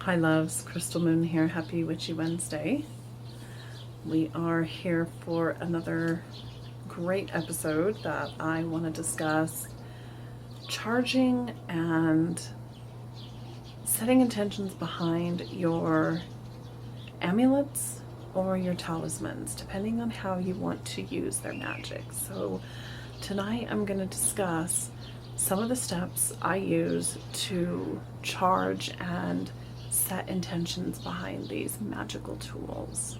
Hi loves, Crystal Moon here. Happy Witchy Wednesday. We are here for another great episode that I want to discuss charging and setting intentions behind your amulets or your talismans, depending on how you want to use their magic. So tonight I'm going to discuss some of the steps I use to charge and set intentions behind these magical tools.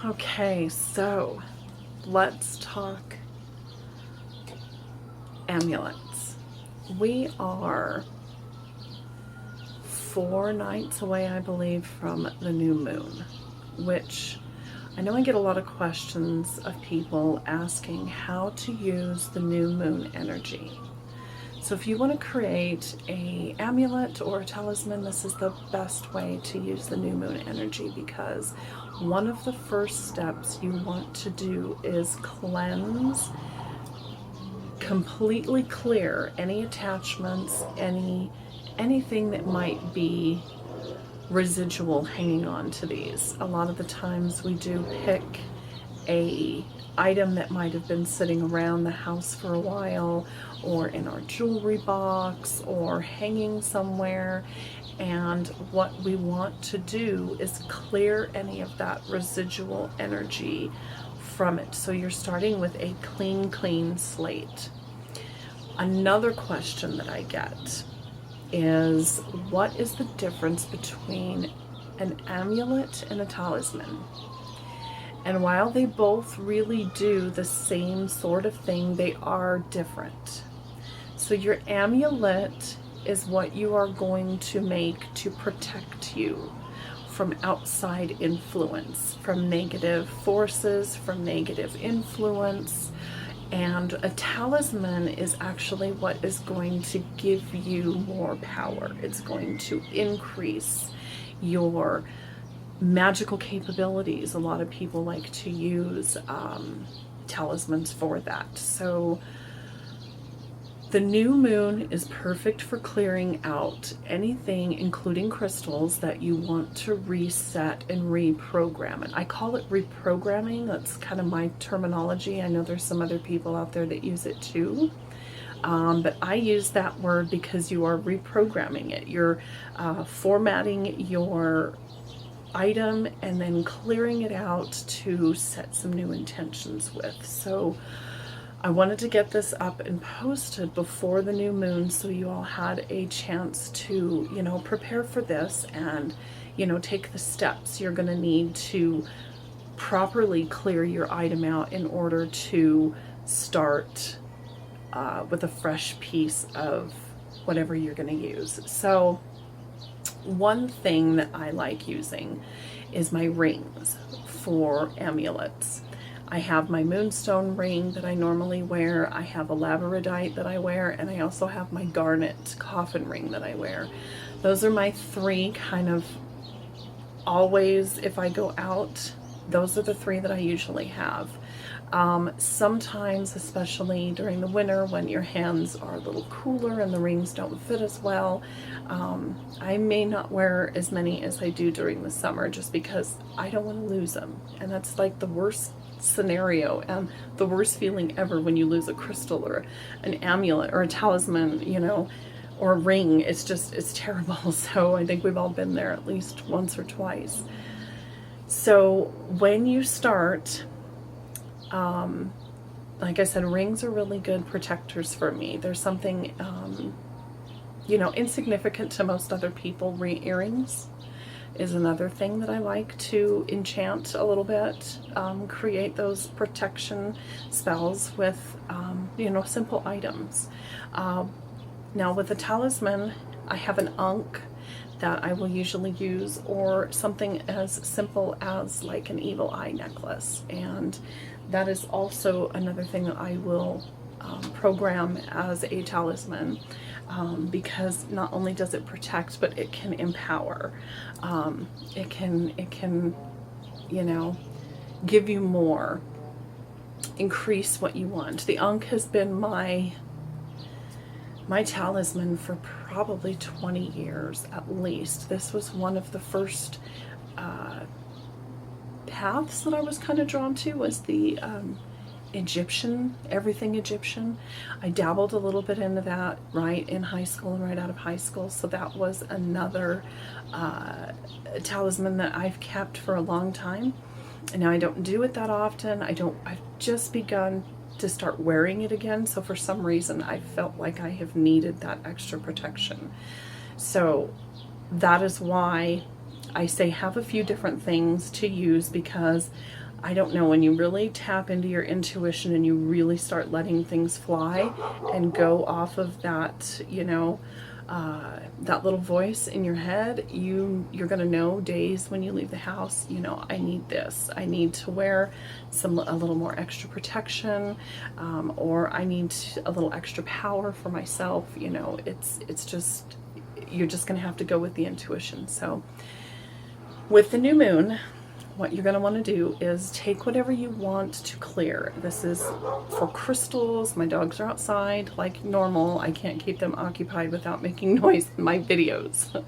Okay, so let's talk amulets. We are 4 nights away, I believe, from the new moon, which I know I get a lot of questions of people asking how to use the new moon energy. So if you want to create an amulet or a talisman, this is the best way to use the new moon energy, because one of the first steps you want to do is cleanse, completely clear any attachments, anything that might be residual hanging on to these. A lot of the times we do pick a item that might have been sitting around the house for a while, or in our jewelry box, or hanging somewhere, and what we want to do is clear any of that residual energy from it. So you're starting with a clean slate. Another question that I get is, what is the difference between an amulet and a talisman? And while they both really do the same sort of thing, they are different. So your amulet is what you are going to make to protect you from outside influence, from negative forces, from negative influence. And a talisman is actually what is going to give you more power. It's going to increase your magical capabilities. A lot of people like to use talismans for that. So the new moon is perfect for clearing out anything, including crystals, that you want to reset and reprogram. And I call it reprogramming. That's kind of my terminology. I know there's some other people out there that use it too. But I use that word because you are reprogramming it. You're formatting your item and then clearing it out to set some new intentions with. So I wanted to get this up and posted before the new moon, so you all had a chance to, prepare for this and, take the steps you're going to need to properly clear your item out in order to start with a fresh piece of whatever you're going to use. So one thing that I like using is my rings for amulets. I have my moonstone ring that I normally wear, I have a labradorite that I wear, and I also have my garnet coffin ring that I wear. Those are my 3 kind of always, if I go out, those are the 3 that I usually have. Sometimes, especially during the winter when your hands are a little cooler and the rings don't fit as well, I may not wear as many as I do during the summer, just because I don't want to lose them. And that's like the worst scenario and the worst feeling ever when you lose a crystal or an amulet or a talisman, or a ring. It's terrible. So I think we've all been there at least once or twice. So when you start, like I said, rings are really good protectors for me. There's something, insignificant to most other people, earrings. is another thing that I like to enchant a little bit, create those protection spells with, you know, simple items. Now with the talisman, I have an Ankh that I will usually use, or something as simple as like an evil eye necklace, and that is also another thing that I will program as a talisman, because not only does it protect, but it can empower. It can, you know, give you more, increase what you want. The Ankh has been my talisman for probably 20 years at least. This was one of the first paths that I was kind of drawn to, was the Egyptian, everything Egyptian. I dabbled a little bit into that right in high school and right out of high school, so that was another talisman that I've kept for a long time. And now I don't do it that often. I've just begun to start wearing it again, so for some reason I felt like I have needed that extra protection. So that is why I say have a few different things to use, because I don't know, when you really tap into your intuition and you really start letting things fly and go off of that, you know, that little voice in your head, you're gonna know days when you leave the house, you know, I need this, I need to wear a little more extra protection, or I need a little extra power for myself. You know, it's just, you're just gonna have to go with the intuition. So with the new moon, what you're going to want to do is take whatever you want to clear. This is for crystals. My dogs are outside like normal. I can't keep them occupied without making noise in my videos.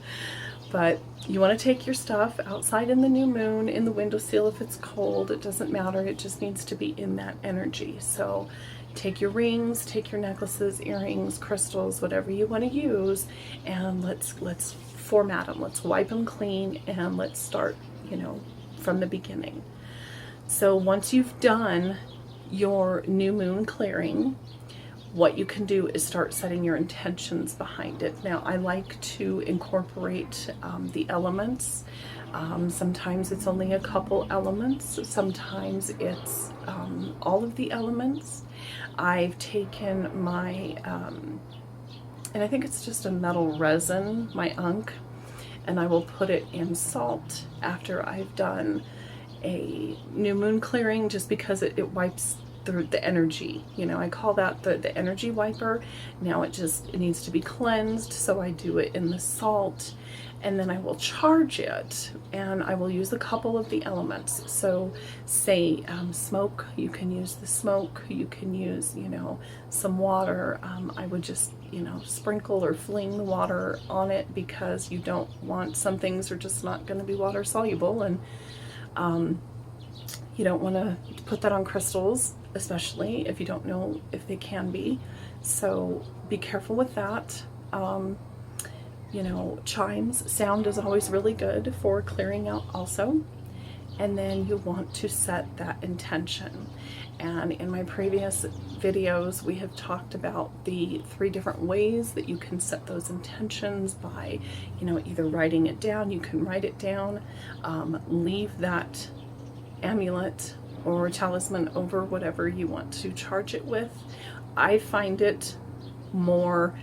But you want to take your stuff outside in the new moon, in the windowsill if it's cold. It doesn't matter. It just needs to be in that energy. So take your rings, take your necklaces, earrings, crystals, whatever you want to use, and let's format them. Let's wipe them clean, and let's start, you know, from the beginning. So once you've done your new moon clearing, what you can do is start setting your intentions behind it. Now, I like to incorporate the elements. Sometimes it's only a couple elements. Sometimes it's all of the elements. I've taken my, and I think it's just a metal resin, my Ankh, and I will put it in salt after I've done a new moon clearing, just because it wipes the energy. You know, I call that the energy wiper. Now it needs to be cleansed, so I do it in the salt, and then I will charge it, and I will use a couple of the elements. So say smoke, you can use the smoke, you can use, you know, some water. I would just, you know, sprinkle or fling the water on it, because you don't want, some things are just not going to be water soluble, and you don't want to put that on crystals, especially if you don't know if they can be. So be careful with that. You know, chimes, sound is always really good for clearing out also. And then you want to set that intention. And in my previous videos, we have talked about the 3 different ways that you can set those intentions by, you know, either writing it down. You can write it down, leave that amulet or talisman over whatever you want to charge it with. I find it more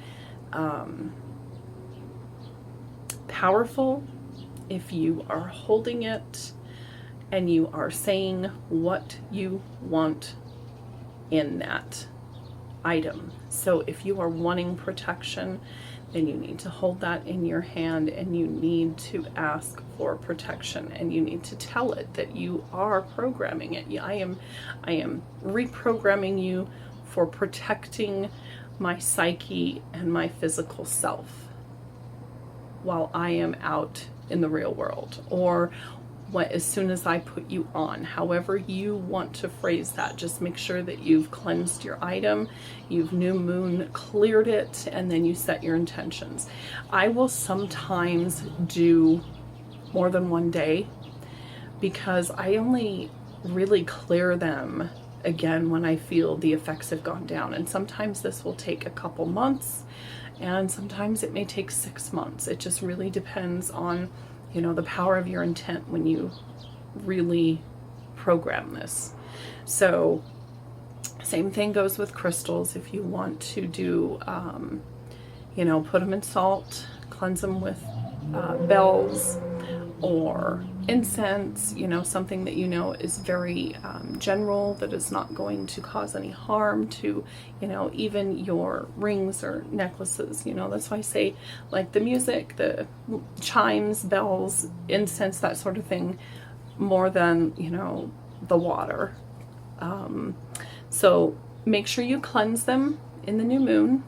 powerful if you are holding it and you are saying what you want in that item. So if you are wanting protection, then you need to hold that in your hand, and you need to ask for protection, and you need to tell it that you are programming it. I am reprogramming you for protecting my psyche and my physical self while I am out in the real world, or as soon as I put you on. However you want to phrase that, just make sure that you've cleansed your item, you've new moon cleared it, and then you set your intentions. I will sometimes do more than one day, because I only really clear them again when I feel the effects have gone down. And sometimes this will take a couple months, and sometimes it may take 6 months. It just really depends on, you know, the power of your intent when you really program this. So same thing goes with crystals. If you want to do, you know, put them in salt, cleanse them with bells or incense, you know, something that you know is very general, that is not going to cause any harm to, you know, even your rings or necklaces. You know, that's why I say, like, the music, the chimes, bells, incense, that sort of thing, more than, you know, the water. So make sure you cleanse them in the new moon,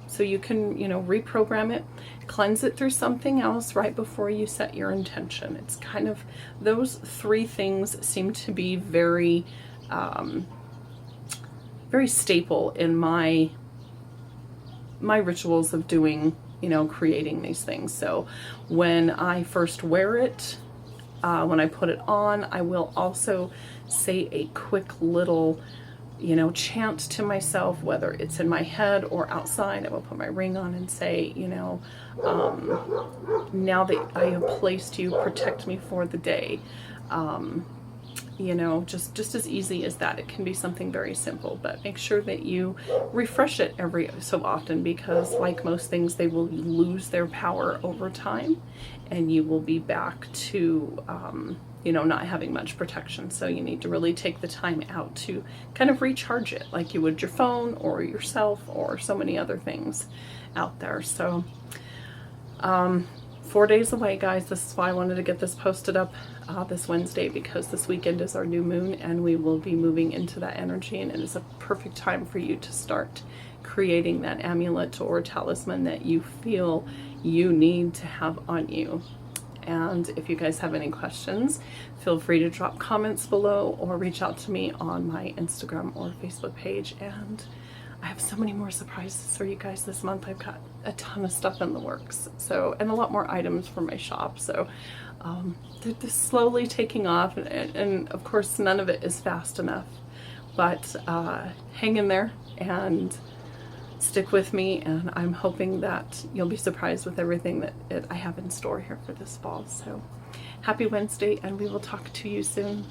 so you can, you know, reprogram it, cleanse it through something else right before you set your intention. It's kind of, those three things seem to be very, very staple in my rituals of doing, you know, creating these things. So when I first wear it, when I put it on, I will also say a quick little, you know, chant to myself, whether it's in my head or outside. I will put my ring on and say, you know, now that I have placed you, protect me for the day. You know, just as easy as that. It can be something very simple, but make sure that you refresh it every so often, because like most things, they will lose their power over time and you will be back to, you know, not having much protection. So you need to really take the time out to kind of recharge it, like you would your phone or yourself or so many other things out there. So 4 days away, guys. This is why I wanted to get this posted up this Wednesday, because this weekend is our new moon and we will be moving into that energy, and it is a perfect time for you to start creating that amulet or talisman that you feel you need to have on you. And if you guys have any questions, feel free to drop comments below or reach out to me on my Instagram or Facebook page. And I have so many more surprises for you guys this month. I've got a ton of stuff in the works, so, and a lot more items for my shop. So they're just slowly taking off, and of course none of it is fast enough, but hang in there and stick with me, and I'm hoping that you'll be surprised with everything that I have in store here for this fall. So happy Wednesday, and we will talk to you soon.